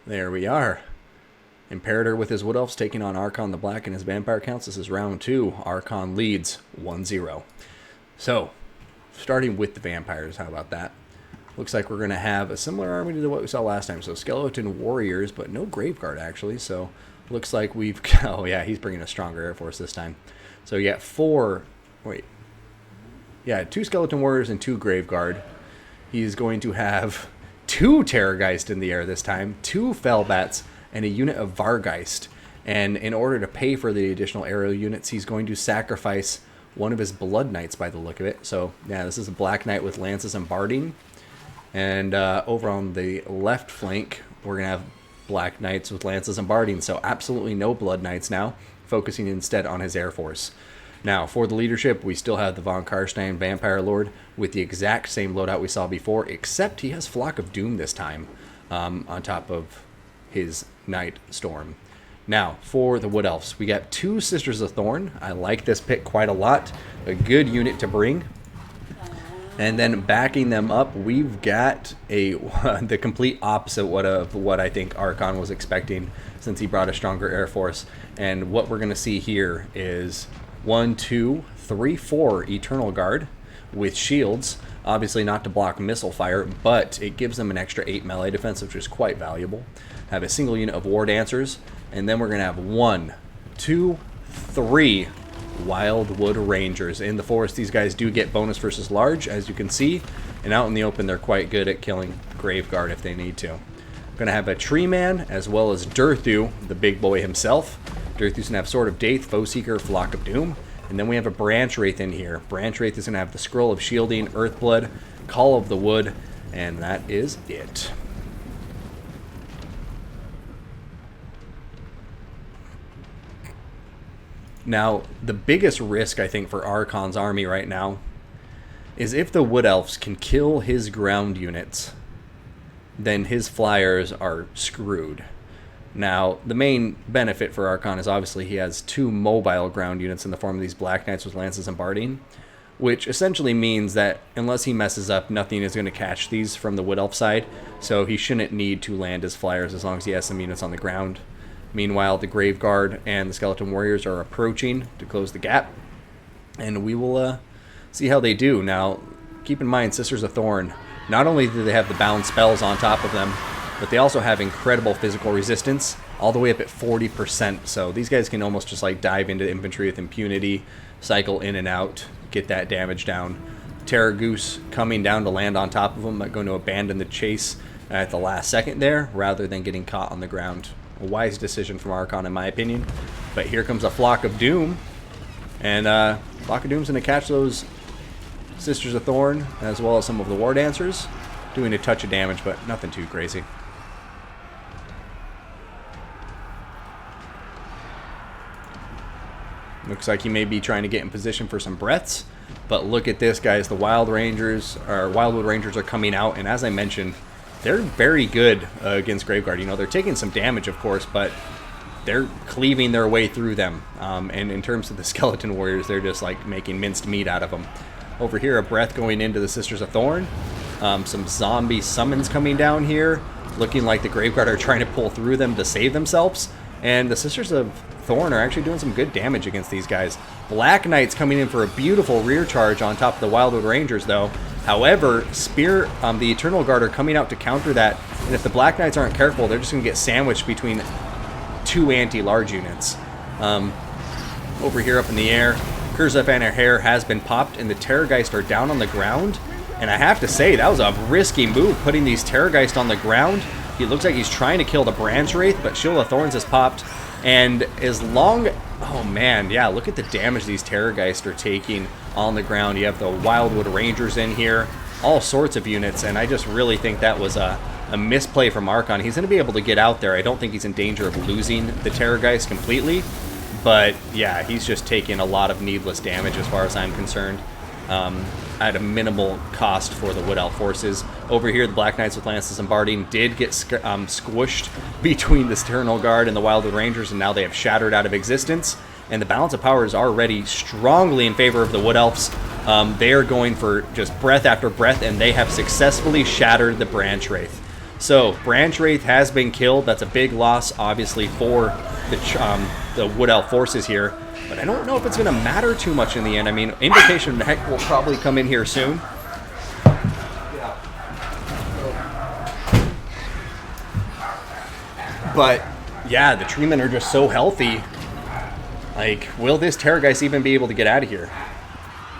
There we are. Imperator with his Wood Elves taking on Arkhan the Black and his Vampire Counts. This is round 2. Arkhan leads 1-0. So, starting with the Vampires, how about that? Looks like we're going to have a similar army to what we saw last time. So, Skeleton Warriors, but no Graveguard actually. So, looks like we've... Oh yeah, he's bringing a stronger Air Force this time. So, you got 4... Wait. Yeah, 2 Skeleton Warriors and 2 Graveguard. He's going to have 2 Terrorgeist in the air this time, 2 Fellbats, and a unit of Vargeist. And in order to pay for the additional aerial units, he's going to sacrifice one of his Blood Knights by the look of it. So, yeah, this is a Black Knight with Lances and Barding. And over on the left flank, we're going to have Black Knights with Lances and Barding. So, absolutely no Blood Knights now, focusing instead on his Air Force. Now, for the leadership, we still have the Von Karstein Vampire Lord with the exact same loadout we saw before, except he has Flock of Doom this time on top of his Night Storm. Now, for the Wood Elves, we got 2 Sisters of Thorn. I like this pick quite a lot. A good unit to bring. And then backing them up, we've got the complete opposite of what I think Arkhan was expecting, since he brought a stronger Air Force. And what we're going to see here is 1, 2, 3, 4 Eternal Guard with shields. Obviously not to block missile fire, but it gives them an extra 8 melee defense, which is quite valuable. Have a single unit of War Dancers, and then we're going to have 1, 2, 3 Wildwood Rangers. In the forest, these guys do get bonus versus large, as you can see, and out in the open, they're quite good at killing Graveguard if they need to. Going to have a Tree Man, as well as Durthu, the big boy himself. Durthu's going to have Sword of Daith, Foe Seeker, Flock of Doom. And then we have a Branch Wraith in here. Branch Wraith is going to have the Scroll of Shielding, Earthblood, Call of the Wood, and that is it. Now, the biggest risk, I think, for Arkhan's army right now is if the Wood Elves can kill his ground units, then his flyers are screwed. Now, the main benefit for Arkhan is obviously he has 2 mobile ground units in the form of these Black Knights with Lances and Barding, which essentially means that unless he messes up, nothing is going to catch these from the Wood Elf side, so he shouldn't need to land his flyers as long as he has some units on the ground. Meanwhile, the Graveguard and the Skeleton Warriors are approaching to close the gap, and we will see how they do. Now, keep in mind, Sisters of Thorn, not only do they have the bound spells on top of them, but they also have incredible physical resistance, all the way up at 40%. So these guys can almost just like dive into infantry with impunity, cycle in and out, get that damage down. Terror Goose coming down to land on top of them, but going to abandon the chase at the last second there, rather than getting caught on the ground. A wise decision from Arkhan, in my opinion. But here comes a Flock of Doom, and Flock of Doom's going to catch those Sisters of Thorn, as well as some of the War Dancers, doing a touch of damage, but nothing too crazy. Looks like he may be trying to get in position for some breaths, but look at this, guys. The Wildwood Rangers are coming out, and as I mentioned, they're very good against Graveguard. You know, they're taking some damage, of course, but they're cleaving their way through them. And in terms of the Skeleton Warriors, they're just like making minced meat out of them. Over here, a breath going into the Sisters of Thorn. Some zombie summons coming down here, looking like the Graveguard are trying to pull through them to save themselves. And the Sisters of Thorn are actually doing some good damage against these guys. Black Knights coming in for a beautiful rear charge on top of the Wildwood Rangers, though. However, the Eternal Guard are coming out to counter that, and if the Black Knights aren't careful, they're just going to get sandwiched between 2 anti-large units. Over here up in the air, Kurzef and her hair has been popped, and the Terrorgeist are down on the ground. And I have to say, that was a risky move, putting these Terrorgeist on the ground. He looks like he's trying to kill the Branch Wraith, but Shield of Thorns has popped. And as long... Oh, man, yeah, look at the damage these Terrorgeist are taking on the ground. You have the Wildwood Rangers in here, all sorts of units, and I just really think that was a misplay from Arkhan. He's going to be able to get out there. I don't think he's in danger of losing the Terrorgeist completely, but yeah, he's just taking a lot of needless damage as far as I'm concerned. At a minimal cost for the Wood Elf forces. Over here, the Black Knights with Lances and Barding did get squished between the Eternal Guard and the Wildwood Rangers, and now they have shattered out of existence. And the balance of power is already strongly in favor of the Wood Elves. They are going for just breath after breath, and they have successfully shattered the Branch Wraith. So Branch Wraith has been killed. That's a big loss, obviously, for the Wood Elf forces here. But I don't know if it's going to matter too much in the end. I mean, Invocation Heck will probably come in here soon. But, yeah, the Treemen are just so healthy. Like, will this Terrorgeist even be able to get out of here?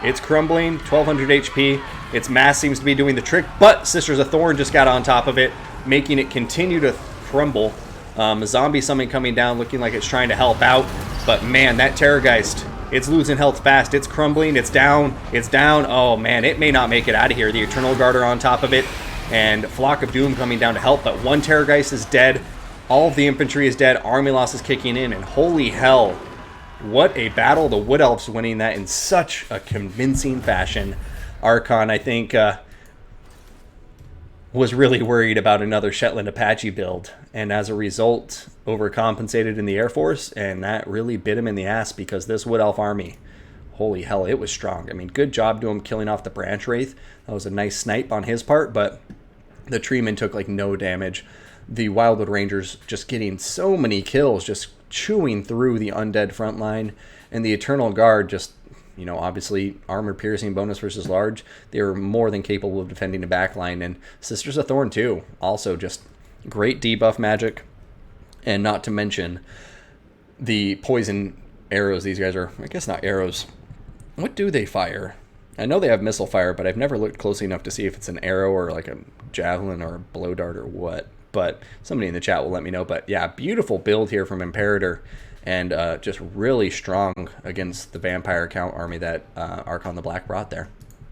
It's crumbling, 1200 HP. Its mass seems to be doing the trick, but Sisters of Thorn just got on top of it, making it continue to crumble. A zombie summon coming down, looking like it's trying to help out. But, man, that Terrorgeist, it's losing health fast. It's crumbling. It's down. It's down. Oh, man, it may not make it out of here. The Eternal Guard are on top of it, and Flock of Doom coming down to help. But one Terrorgeist is dead. All of the infantry is dead. Army loss is kicking in, and holy hell, what a battle. The Wood Elves winning that in such a convincing fashion. Arkhan, I think, was really worried about another Shetland Apache build, and as a result, overcompensated in the Air Force, and that really bit him in the ass because this Wood Elf army, holy hell, it was strong. I mean, good job to him killing off the Branch Wraith. That was a nice snipe on his part, but the Treemen took like no damage. The Wildwood Rangers just getting so many kills, just chewing through the undead front line, and the Eternal Guard just, you know, obviously armor piercing bonus versus large. They were more than capable of defending the back line, and Sisters of Thorn too. Also just great debuff magic, and not to mention the poison arrows. These guys are, I guess not arrows. What do they fire? I know they have missile fire, but I've never looked closely enough to see if it's an arrow or like a javelin or a blow dart or what. But somebody in the chat will let me know. But yeah, beautiful build here from Imperator, and just really strong against the vampire count army that Arkhan the Black brought there.